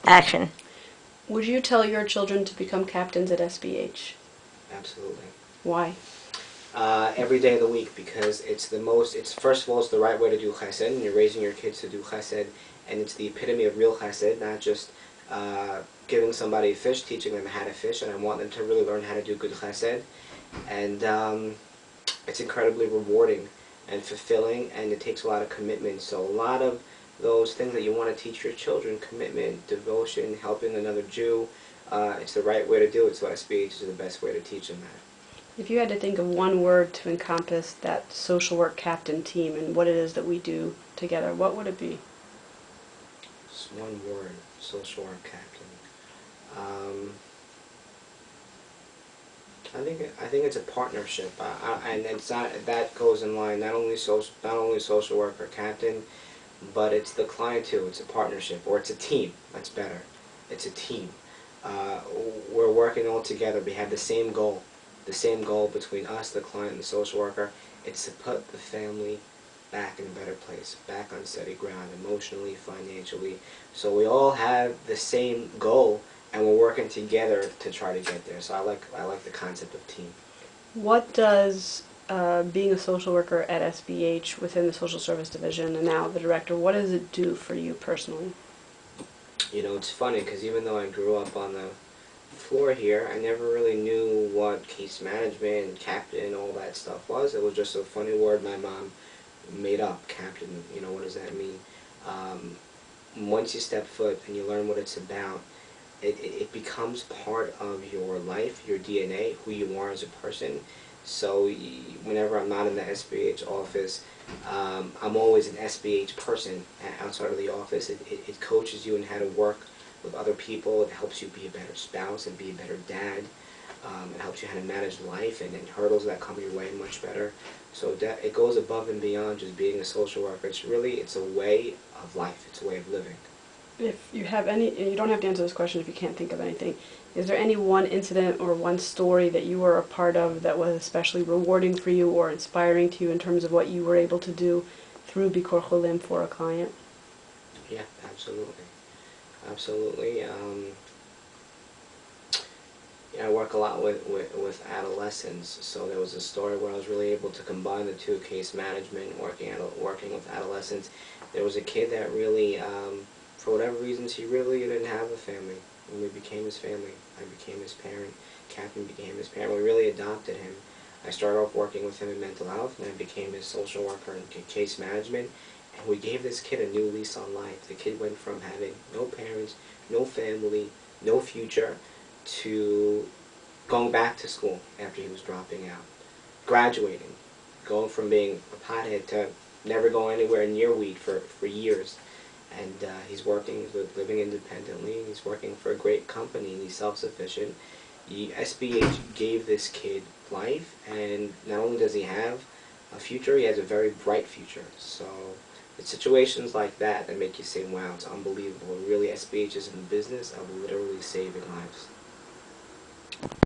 Action. Would you tell your children to become captains at SBH? Absolutely. Why? Every day of the week, because first of all, it's the right way to do chesed, and you're raising your kids to do chesed, and it's the epitome of real chesed, not just giving somebody a fish, teaching them how to fish, and I want them to really learn how to do good chesed, and it's incredibly rewarding and fulfilling, and it takes a lot of commitment, so a lot of those things that you want to teach your children, commitment, devotion, helping another Jew, it's the right way to do it, so SBH is the best way to teach them that. If you had to think of one word to encompass that social work captain team and what it is that we do together, what would it be? Just one word, social work captain. I think it's a partnership, and it's not, that goes in line not only social worker captain, but it's the client too. It's a partnership, or it's a team. That's better. It's a team. Uh, we're working all together. We have the same goal. The same goal between us, the client, and the social worker. It's to put the family back in a better place, back on steady ground, emotionally, financially. So we all have the same goal, and we're working together to try to get there. So I like the concept of team. What does being a social worker at SBH within the social service division and now the director, what does it do for you personally? You know, it's funny because even though I grew up on the floor here, I never really knew what case management, captain, all that stuff was. It was just a funny word my mom made up, captain. You know, what does that mean? Once you step foot and you learn what it's about, it becomes part of your life, your DNA, who you are as a person. So whenever I'm not in the SBH office, I'm always an SBH person outside of the office. It coaches you in how to work with other people. It helps you be a better spouse and be a better dad. It helps you how to manage life and hurdles that come your way much better. So it goes above and beyond just being a social worker. It's a way of life. It's a way of living. If you have any, and you don't have to answer this question if you can't think of anything, is there any one incident or one story that you were a part of that was especially rewarding for you or inspiring to you in terms of what you were able to do through Bikor Cholim for a client? Yeah, absolutely. Absolutely. I work a lot with adolescents, so there was a story where I was really able to combine the two, case management, working with adolescents. There was a kid that really, for whatever reasons, he really didn't have a family. And we became his family. I became his parent. Captain became his parent. We really adopted him. I started off working with him in mental health, and I became his social worker in case management. And we gave this kid a new lease on life. The kid went from having no parents, no family, no future, to going back to school after he was dropping out, graduating, going from being a pothead to never going anywhere near weed for years. And he's working, he's living independently, he's working for a great company, and he's self-sufficient. SBH gave this kid life, and not only does he have a future, he has a very bright future. So it's situations like that that make you say, wow, it's unbelievable. Really, SBH is in the business of literally saving lives.